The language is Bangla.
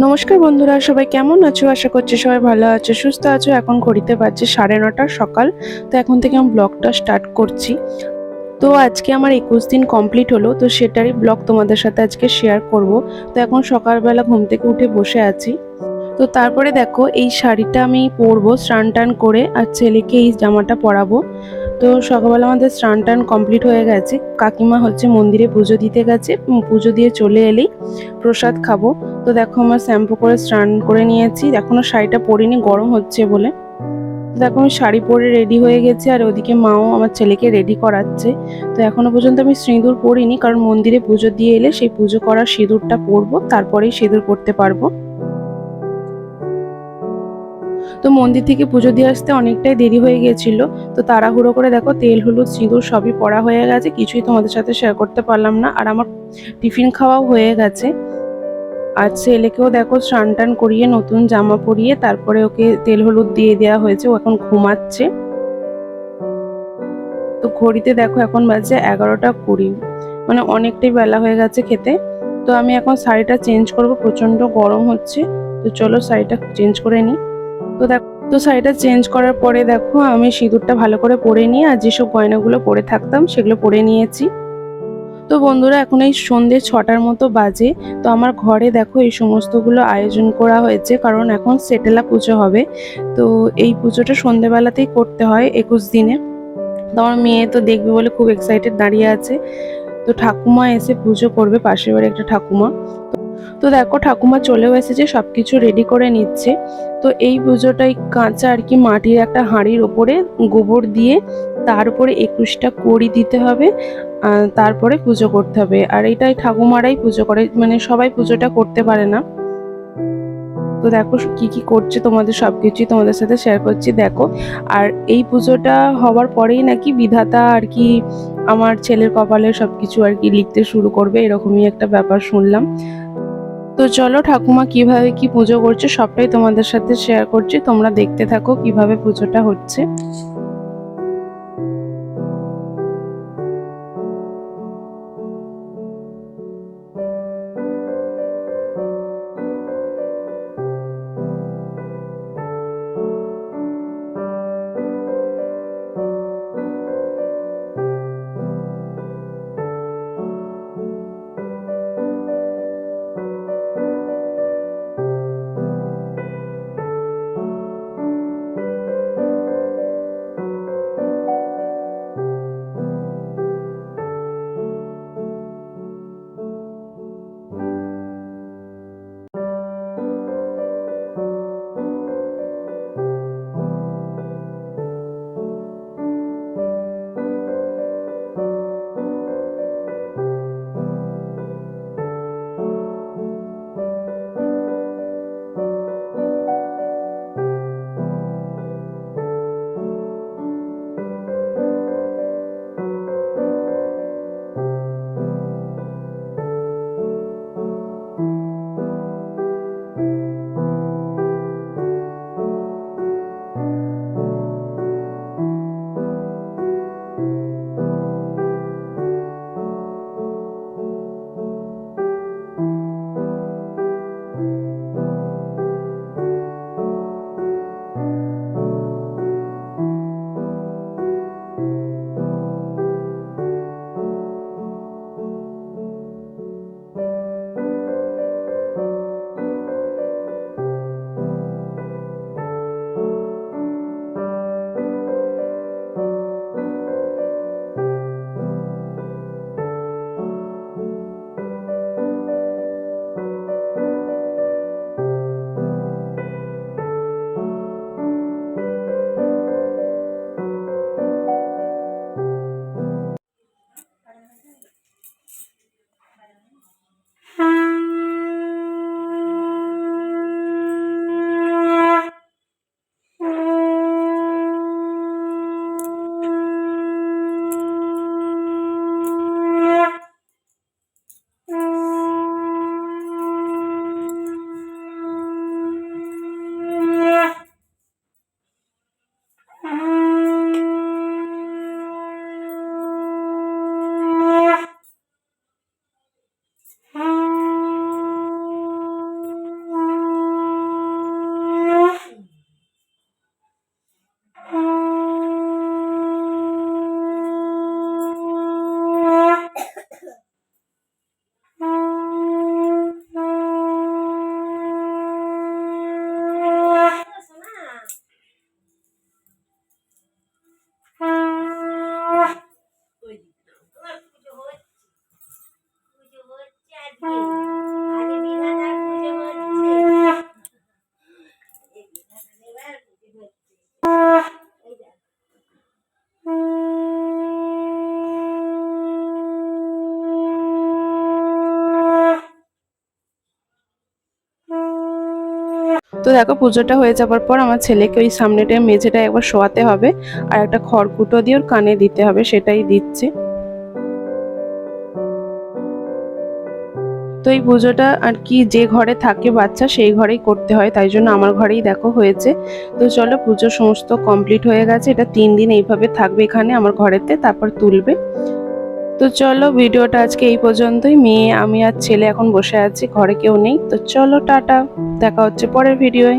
নমস্কার বন্ধুরা, সবাই কেমন আছো? আশা করছি সবাই ভালো আছো, সুস্থ আছো। এখন ঘড়িতে বাজছে 9:30 সকাল। তো এখন থেকে আমি ব্লগটা স্টার্ট করছি। তো আজকে আমার 21 দিন কমপ্লিট হলো, তো সেটারই ব্লগ তোমাদের সাথে আজকে শেয়ার করব। তো এখন সকালবেলা ঘুম থেকে উঠে বসে আছি। তো তারপরে দেখো, এই শাড়িটা আমি পরবো স্নান টান করে, আর ছেলেকে এই জামাটা পরাবো। তো সকালবেলা আমাদের স্নান টান কমপ্লিট হয়ে গেছে। কাকিমা হচ্ছে মন্দিরে পুজো দিতে গেছে, পুজো দিয়ে চলে এলেই প্রসাদ খাবো। তো দেখো, আমার শ্যাম্পু করে স্নান করে নিয়েছি, এখনো শাড়িটা পরিনি গরম হচ্ছে বলে। দেখো, আমি শাড়ি পরে রেডি হয়ে গেছি, আর ওদিকে মাও আমার ছেলেকে রেডি করাচ্ছে। তো এখনো পর্যন্ত আমি সিঁদুর পরিনি, কারণ মন্দিরে পুজো দিয়ে এলে সেই পুজো করার সিঁদুরটা পরবো, তারপরেই সিঁদুর পরতে পারবো। তো মন্দির থেকে পুজো দিয়ে আসতে অনেকটাই দেরি হয়ে গিয়েছিল। তো তাড়াহুড়ো করে দেখো, তেল হলুদ সিঁদুর সবই পরা হয়ে গেছে, কিছুই তোমাদের সাথে শেয়ার করতে পারলাম না। আর আমার টিফিন খাওয়াও হয়ে গেছে। আর ছেলেকেও দেখো স্নান টান করিয়ে নতুন জামা পরিয়ে তারপরে ওকে তেল হলুদ দিয়ে দেওয়া হয়েছে, ও এখন ঘুমাচ্ছে। তো ঘড়িতে দেখো এখন বাজে 11টা 20, মানে অনেকটাই বেলা হয়ে গেছে খেতে। তো আমি এখন শাড়িটা চেঞ্জ করব, প্রচন্ড গরম হচ্ছে। তো চলো শাড়িটা চেঞ্জ করে নিই। তো শাড়িটা চেঞ্জ করার পরে দেখো, আমি সিঁদুরটা ভালো করে পরে নিয়ে আর যেসব গয়নাগুলো পরে থাকতাম সেগুলো পরে নিয়েছি। তো বন্ধুরা, এখন এই সন্ধ্যে 6টার মতো বাজে। তো আমার ঘরে দেখো এই সমস্তগুলো আয়োজন করা হয়েছে, কারণ এখন সেটেলা পুজো হবে। তো এই পুজোটা সন্ধ্যেবেলাতেই করতে হয় 21 দিনে। তো আমার মেয়ে তো দেখবে বলে খুব এক্সাইটেড দাঁড়িয়ে আছে। তো ঠাকুমা এসে পুজো করবে, পাশের বাড়ি একটা ঠাকুমা। তো দেখো, ঠাকুমা চলেও এসেছে, সবকিছু রেডি করে নিচ্ছে। তো এই পুজোটাই কাঁচা আর কি মাটির একটা হাঁড়ির ওপরে গোবর দিয়ে তার উপরে 21টা কড়ি দিতে হবে। তারপরে পুজো করতে হবে। আর এটাই ঠাকুমারাই পুজো করে, মানে সবাই পুজোটা করতে পারে না। তো দেখো কি কি করছে, তোমাদের সবকিছুই তোমাদের সাথে শেয়ার করছি দেখো। আর এই পুজোটা হওয়ার পরেই নাকি বিধাতা আর কি আমার ছেলের কপালে সবকিছু আর কি লিখতে শুরু করবে, এরকমই একটা ব্যাপার শুনলাম। তো চলো, ঠাকুমা কিভাবে কি পুজো করছে সবটাই তোমাদের সাথে শেয়ার করছি, তোমরা দেখতে থাকো কিভাবে পুজোটা হচ্ছে। তো দেখো পুজোটা হয়ে যাবার পর আমার ছেলেকে ওই সামনেটায় মেঝেটায় একবার শোয়াতে হবে, আর একটা খড়কুটো দিয়ে ওর কানে দিতে হবে, সেটাই দিচ্ছে। তো এই পুজোটা আর কি যে ঘরে থাকে বাচ্চা সেই ঘরেই করতে হয়, তাই জন্য আমার ঘরেই দেখো হয়েছে। তো চলো পুজো সমস্ত কমপ্লিট হয়ে গেছে, এটা 3 দিন এইভাবে থাকবে এখানে আমার ঘরেতে, তারপর তুলবে। তো চলো ভিডিওটা আজকে এই পর্যন্তই। মেয়ে, আমি আর ছেলে এখন বসে আছি, ঘরে কেউ নেই। তো চলো টাটা, দেখা হচ্ছে পরের ভিডিওয়।